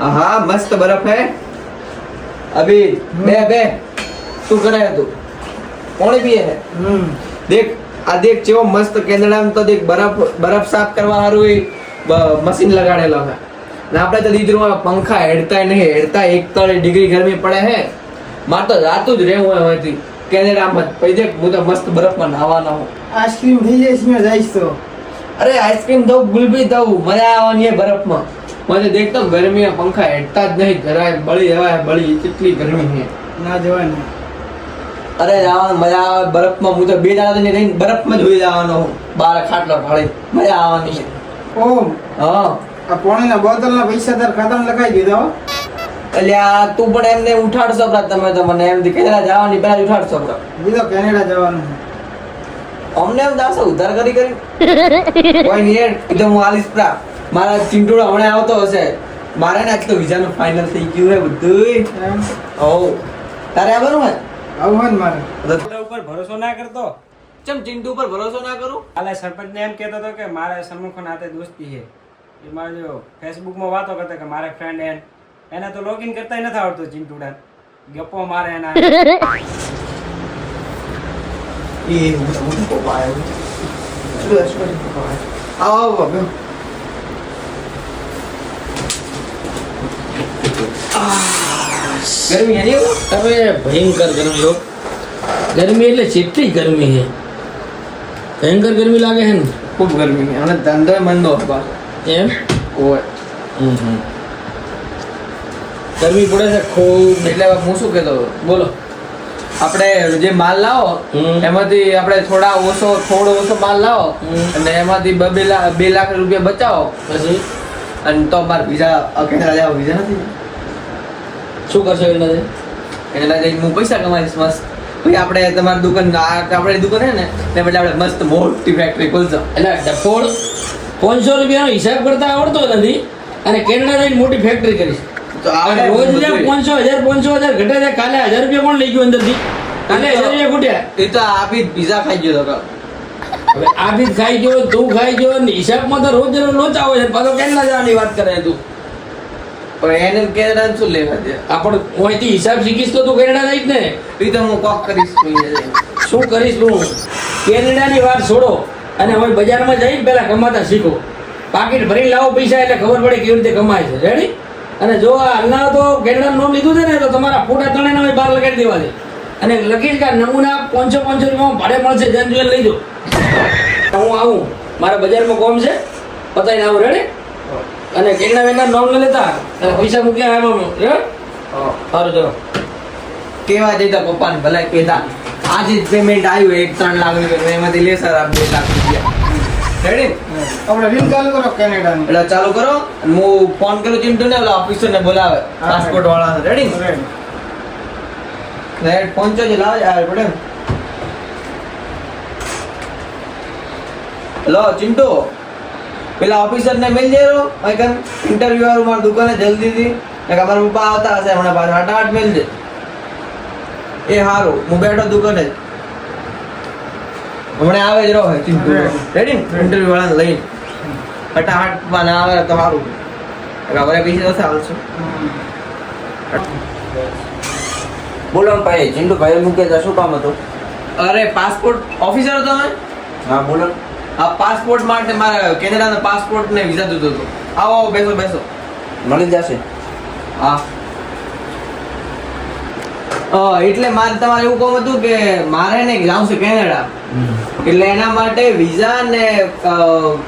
हाँ मस्त बर्फ है अभी बे तू करे तू पानी पिए है देख आ देख જેવો મસ્ત કેનેડામાં તો દેખ બરફ સાફ કરવા હારું મશીન લગાડેલો છે ને આપણે તો લીધું પંખા હેડતા નહીં હેડતા 41 ડિગ્રી ગરમી પડે હે માર તો રાતું જ રહેવું હોય હોયથી કેનેડામાં પછી દેખ હું તો મસ્ત બરફમાં નાવાનો હું આઈસ્ક્રીમ થઈ જઈશ મેં જઈશ તો અરે આઈસ્ક્રીમ દઉં ગુલબી દઉં મજા આવવાની है બરફમાં મને દેખતો ગરમીમાં પંખા હેડતા જ નહીં જરાય બળી જવાય બળી કેટલી ગરમી છે ના જવાય ને અરે જવાનું મજા આવે બરફમાં હું તો 2 દાડા ને રહીને બરફમાં જ હોઈ જવાનો હું બાર ખાટલો ઢાળી મજા આવવાની છે ઓમ હા આ પાણીના બોટલના પૈસા તાર ખાતામાં લખાઈ દીધા હો એટલે આ તું પણ એમને ઉઠાડશો પ્રા તમે તો મને એમ કેનેડા જવાની પહેલા જ ઉઠાડશો પ્રા બીજો કેનેડા જવાનું અમને એમ દાસો ઉધાર કરી કોઈ નહીં એકદમ હું આલીશ પ્રા મારા ચિંટુડો હમણાં આવતો હશે મારે ને આજ તો વિઝાનું ફાઇનલ થઈ ગયું હે બધું એમ ઓ તારે આવવાનું હે આવું હોય ને મારે ચિંટુ ઉપર ભરોસો ના કરતો ચમ ચિંટુ ઉપર ભરોસો ના કરું કાલે સરપંચને એમ કહેતો હતો કે મારે સન્મુખ નાતે દોસ્તી છે એ મારે જો ફેસબુકમાં વાતો કરતા કે મારે ફ્રેન્ડ એને તો લોગિન કરતા નથી આવડતું ચિંટુડા ગપ્પો મારે એના એ હું તો પાયો આવો બાબુ ગરમી હે નહીં अरे भयंकर गर्मी हो गर्मी એટલે કેટલી ગરમી છે ભયંકર ગરમી લાગે છે ને ખૂબ ગરમી છે અને ધંધો મંદો હતો એમ ઓય ગરમી પડે છે ખૂબ એટલે હું શું કહેતો હતો? બોલો આપણે જે માલ લાવો એમાંથી આપણે થોડો ઓછો માલ લાવો અને એમાંથી 2 લાખ રૂપિયા બચાવો પછી અને તો મારે વિઝા કેનેડા જાવ વિઝા નથી શું કરશો એટલે કેનેડા જઈને હું પૈસા કમાઈશ મસ્ત પછી આપણે તમારી દુકાન આપણી દુકાન હે ને તે બદલે આપણે મસ્ત મોટી ફેક્ટરી ખોલશો એટલે ડફોડ 500 રૂપિયાનો હિસાબ કરતા આવડતો નથી અને કેનેડા જઈને મોટી ફેક્ટરી કરીશ તો આપણે રોજ લે 500,000 ઘટે છે કાલે 1000 રૂપિયા કોણ લઈ ગયું અંદરથી કાલે 1000 રૂપિયા ખૂટ્યા એ તો આપી પીઝા ખાઈ ગયો તો હવે આ બી ખાઈ ગયો તું ખાઈ ગયો ને હિસાબમાં તો રોજ લોચા હોય છે પાછો કેનેડા જવાની વાત કરે તું પણ એને કેનેડા શું લેવા દે આપણ કોઈથી હિસાબ શીખીશ તો તું કેનેડા જઈશ ને એ તો હું કોક કરીશ શું કરીશ તું કેનેડાની વાત છોડો અને હવે બજારમાં જઈને પહેલા કમાતા શીખો પાકીટ ભરીને લાવો પૈસા એટલે ખબર પડે કેવી રીતે કમાય છે રેડી અને જો આ હલના તો કેનેડાનું નામ લીધું છે ને તો તમારા ફોટા ત્રણેયના બહાર લગાડી દેવા છે અને લખીશ કે નમૂના 500 રૂપિયામાં ભાડે મળશે જેન જોઈને લઈ જાઓ હું આવું મારા બજારમાં કોમ છે પતાઈને આવું રેડી અને કેનેડા વેના નામ ન લેતા અને પૈસા મૂક્યા આમાં સારું ચલો કેવા જઈતા પપ્પાને ભલા કહેતા આજે જ પેમેન્ટ આવ્યું 3 લાખ રૂપિયા એમાંથી લે સર આપ 2 લાખ રૂપિયા રેડી આપણે રીલ ચાલુ કરો કેનેડાની એટલે ચાલુ કરો અને હું ફોન કરું ચિંટુ ને ઓલા ઓફિસર ને બોલાવે પાસપોર્ટ વાળા રેડી રેડ પહોંચો જ લાવ યાર પડે હેલો ચિંટુ પેલા ઓફિસર ને મિલ જેરો આઈકન ઇન્ટરવ્યુ વાળું માર દુકાને જલ્દી થી ને અમારા પપ્પા આવતા હશે હમણાં પાછા હટાહટ મિલ દે એ હારું હું બેઠો દુકાને હમણાં આવે જ રહો ચિંટુ રેડી ઇન્ટરવ્યુ વાળાને લઈને હટાહટ માં ના આવે તો સારું હવે પૈસા તો આવશે બોલો ને ભાઈ ચિંટુ ભાઈ મૂકે તો શું કામ હતું અરે પાસપોર્ટ ઓફિસર હતો ને હા બોલો આ પાસપોર્ટ માટે મારા કેનેડાનો પાસપોર્ટ ને વિઝા જોતો હતો આવો બેસો મળી જશે હા એટલે મારે તમારે એવું કહું હતું કે મારે ને જાઉં છે કેનેડા એટલે એના માટે વિઝા ને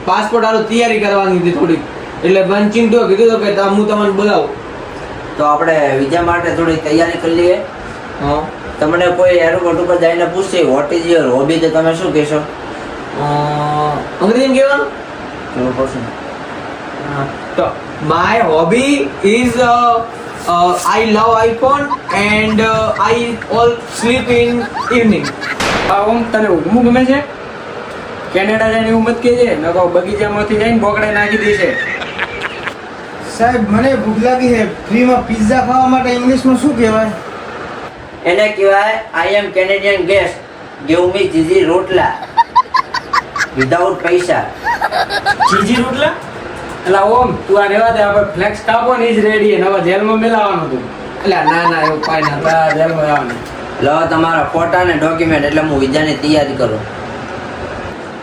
પાસપોર્ટ હારું તૈયારી કરવાની હતી થોડીક એટલે બંચિંગ તો કીધું હતું કે હું તમને બોલાવું તો આપણે વિઝા માટે થોડી તૈયારી કરી લઈએ હા તમને કોઈ એરપોર્ટ ઉપર જઈને પૂછશે વોટ ઇઝ યોર હોબી તો તમે શું કહેશો અંગ્રેજીમાં કહેવાનું એવું પૂછો તો my hobby is I love iPhone and I all sleep in evening. ઓમ તને ઊંઘવું ગમે છે કેનેડા જઈને એવું મત કહેજે નકો બગીચામાંથી જઈને બોકડે નાખી દેશે સાહેબ મને ભૂખ લાગી છે ફ્રીમાં પિઝા ખાવા માટે ઇંગ્લિશમાં શું કહેવાય એને કહેવાય આઈ એમ કેનેડિયન ગેસ્ટ ગીવ મી જીજી રોટલા વિધાઉટ પૈસા ચીજી રોટલા એટલે ઓમ તું આ રેવા દે, આપણે ફ્લેક્સ કાપો ને ઈ જ રેડી નવા જેલમાં મેલાવાનું તું. એટલે ના ના એવું કાંઈ ના થાય. આ જેલમાં આવવાનું. લો તમારા ફોટા ને ડોક્યુમેન્ટ, એટલે હું વિઝાની તૈયારી કરું.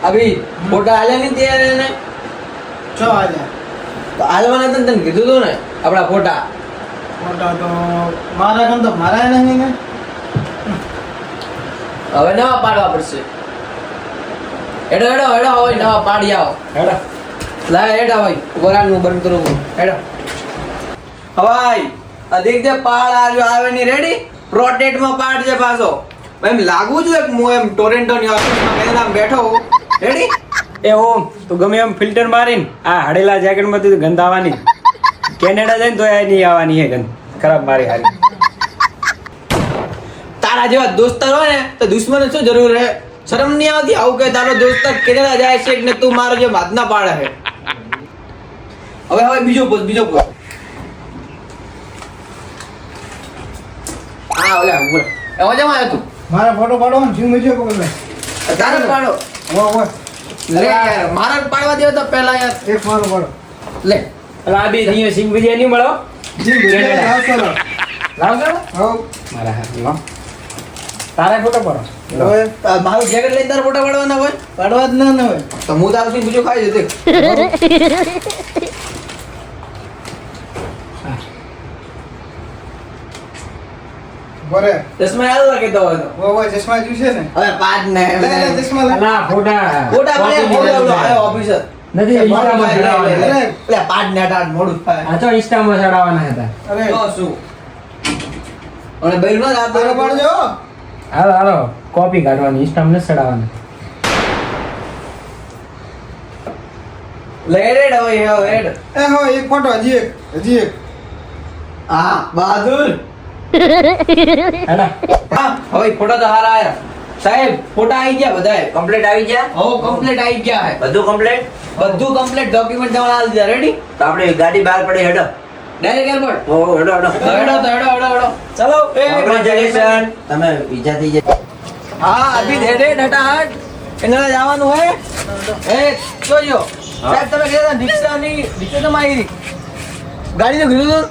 અભી ફોટા હાલે નહીં તૈયાર એને ચો આજા તો હાલવાના હતા ને તને કીધું તું ને આપણા ફોટા. મોટા તો મારા કામ તો મારા નહીં ને. હવે નવા પાડવા પડશે. હેડો હેડો હેડો હવે નવા પાડી આવો. હેડો. લાય હેડો ભાઈ વરાનું બંધ કરું હેડો. હવાઈ આ દેખ દે પાડ આવે ની રેડી પ્રોટેટ માં પાડ છે પાછો. એમ લાગુ છું એક હું એમ ટોરેન્ટો ની ઓફિસમાં કેનેડા બેઠો હું રેડી. એ ઓમ તું ગમે એમ ફિલ્ટર મારીને આ હડેલા જેકેટ માંથી ગંધ આવવાની. કેનેડા જઈને તો નહીં આવવાની હે ગંધ ખરાબ મારી હારી. તારા જેવા દોસ્તાર હોય ને તો દુશ્મન શું જરૂર હે? શરમ નહીં આવતી આવું કે તારો દોસ્તાર કેનેડા જાય છે ને તું મારો જે હાથ ના પાડે છે. હવે બીજો પોઝ હા ઓલે બોલ એવો જમા આવ્યો તું મારા ફોટો પાડો ને જીવ મજો પકડ લે. તારે પાડો વો લે યાર મારા પાડવા દેવો તો પહેલા યાર એક મારો પાડો. લે એટલે આ બી અહીંયા સિંગ બિરિયાની નહીં મળો. જીવ મજો આવતો લો. લાવજો. હવ મારા હાથમાં લાવ. તારે ફોટો પાડો. હવે મારું જેકેટ લઈને તારા ફોટા પાડવાના હોય પાડવા જ ના હોય. તો હું તારું બીજું ખાઈ જતે. બરે ચશ્મા યાદ રાખી દો હવે તો. વો ચશ્મા જ્યુ છે ને. હવે પાડ ને લે લે ચશ્મા લે. અલા ફોટા. ફોટા પડે ફોટો આયો ઓફિસર નથી ઇન્સ્ટામાં ચડાવવાના. એટલે પાડ ને અટાડ મોડું થાય આ તો ઇન્સ્ટામાં ચડાવવાના હતા. અરે તો શું અને બૈરનો જ તારો આ પાડજો. હાલો હાલો કોપી કાઢવાની ઇન્સ્ટામાં નથી ચડાવવાના. લેડેડ હવે હેડ એ હો એક ફોટો હજી એક હા બહાદુર હેડા. હા હવે ફોટા તો હારા આયા સાહેબ ફોટા આવી ગયા બધાય કમ્પ્લીટ આવી ગયા? હો કમ્પ્લીટ આવી ગયા હે બધું કમ્પ્લીટ? બધું કમ્પ્લીટ ડોક્યુમેન્ટ તમારા આલી દીધા રેડી તો આપણે ગાડી બહાર પડી, હેડો. ડાયરેક્ટ એરપોર્ટ ઓ હેડો હેડો. હેડો તો હેડો ચલો એ Congratulations. તમે વિઝા થઈ જાય. હા અભી ધેડે હટાહટ એના જવાનું હે એ જોજો સાહેબ તમે કહેતા રિક્ષા તો મારી ગાડી તો કીધું તું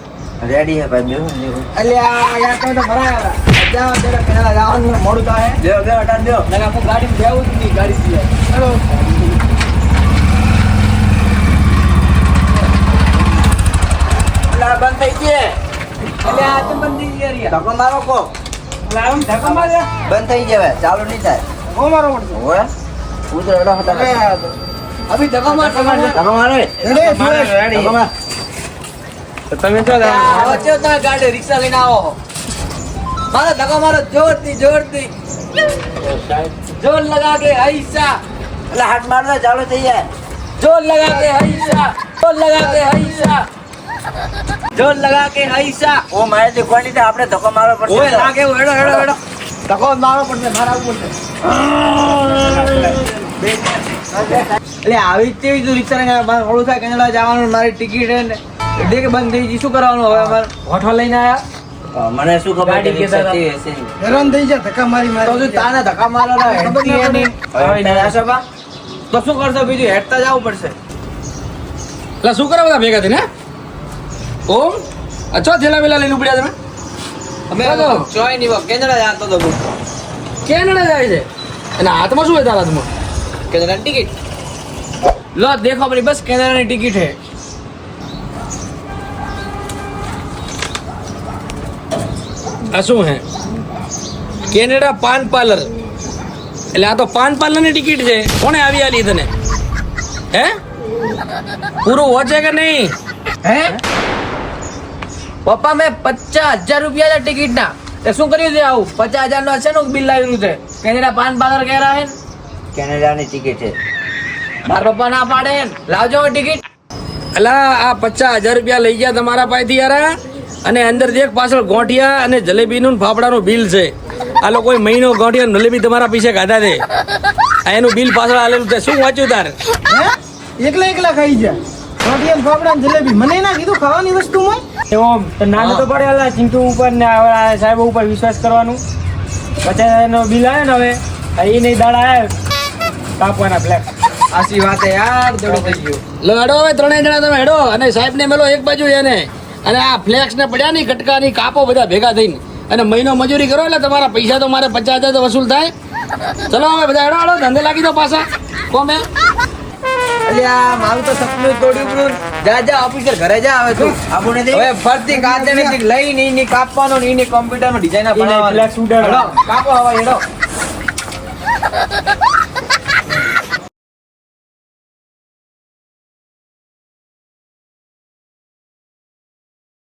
રેડી હે ભાઈ, બેહો. એટલે આ યાર તમે તો ભરાયા હતા જાવ જરા કેનેડા જવાનું મોડું થાય બેહો બેહો, હટાડ બેહો. નકા હું ગાડી બેવું જ નહીં ગાડી સિવાય હેલો એટલે આ બંધ થઈ ગઈ. એટલે આ તો બંધ થઈ ગયા રિયા. ધક્કો મારો કો. લાવ ધક્કો માર્યા. બંધ થઈ જાય, ચાલુ નહીં થાય. ઓ મારો પડતો. ઓય ઉતરો, હેડો હટાડ. અભી ધક્કો માર ધક્કો મારો. રેડી ધક્કો માર. તો તમે તો વચ્ચે તમે ગાડી રિક્ષા લઈને આવો મારો ધક્કો મારો જોરથી જોર લગા કે હૈસા એટલે હાથ મારતા ચાલુ થઈ જાય. जोर लगा के हईसा जोर लगा के हईसा ઓ મારેથી કોઈ નહીં થાય, આપણે ધક્કો મારવો પડશે. ઓય લાગે હેડો ધક્કો મારવો પડશે મારા ઉપર એટલે આવી તેવી જો રિક્ષા ને થોડું થાય કેનેડા જવાનું મારી ટિકિટ હે ને દેખ બંધ થઈ ગઈ શું કરવાનું હવે અમારે હોઠો લઈને આયા મને શું ખબર ગાડી કે કેતા હતા. રિક્ષા છે. હેરાન થઈ જા ધક્કા મારી તો મારી. શું તાને ધક્કા મારવાના હેડતી હે નહીં હવે તારે આશા બા? તો શું કરશો બીજું હેડતા જવું પડશે એટલે શું કરો બધા ભેગા થઈને ઓમ અચ્છા થેલા વેલા લઈને ઉપડ્યા તમે અમે ચાલો. જોઈ નહીં કેનેડા જતો તો કેનેડા જાય છે અને હાથમાં શું હોય તારા હાથમાં કેનેડા ટિકિટ लो देखो अपनी बस कैनेडा की टिकट है આ શું હે કેનેડા પાન પાર્લર એટલે આ તો પાન પાર્લર ની ટિકિટ છે કોણે આવી આલી તને હે પૂરું વોચે કે નહીં हैं पप्पा मैं 50,000 रुपया था टिकट ना તે શું કર્યું છે આવું 50,000 નો છે નો બિલ લાવ્યું છે કેનેડા પાન પાર્લર કહે રહ્યા હે કેનેડાની ટિકિટ છે. મારા પપ્પા ના પાડે હે લાવજો ટિકિટ અલા આ 50,000 રૂપિયા લઈ ગયા તમારા પાસેથી યાર અને અંદર દેખ પાછળ ગોઠિયા અને જલેબીનું ને ફાફડાનું બિલ છે આ લોકોએ મહિનો ગોઠિયા ને જલેબી તમારા પૈસે ખાધા છે આ એનું બિલ પાછળ આલેલું છે શું વાંચ્યું તાર હે એકલા ખાઈ જા. રોટિયા ને ફાફડા ને જલેબી મને ના કીધું ખાવાની વસ્તુમાં. એવો તો નાનો તો પડે અલા ચિંટુ ઉપર ને હવે આ સાહેબ ઉપર વિશ્વાસ કરવાનું. 50,000 નો બિલ આવે ને હવે એ નહીં દાડા આવે કાપવાના ફ્લેક્સ આસી વાત હે યાર દડો થઈ ગયો લો હેડો હવે ત્રણેય જણા તમે હેડો અને સાહેબ ને મેલો એક બાજુ એને અને આ ફ્લેક્સ ને પડ્યા ની કટકા ની કાપો બધા ભેગા થઈને અને મહિનો મજૂરી કરો એટલે તમારા પૈસા તો મારે 50,000 તો વસૂલ થાય. ચલો હવે બધા હેડો હેડો ધંધે લાગી દો પાછા કોમે. અલ્યા મારું તો સપનું તોડ્યું બ્રું. જા ઓફિસર ઘરે જા હવે તું આપણે દે. હવે ફરતી કાચને થી લઈને ઈની કાપવાનો ને ઈની કોમ્પ્યુટર માં ડિઝાઇન ઈને બનાવવાનો flex ઉડાડવાનો. હેડો કાપો હવે હેડો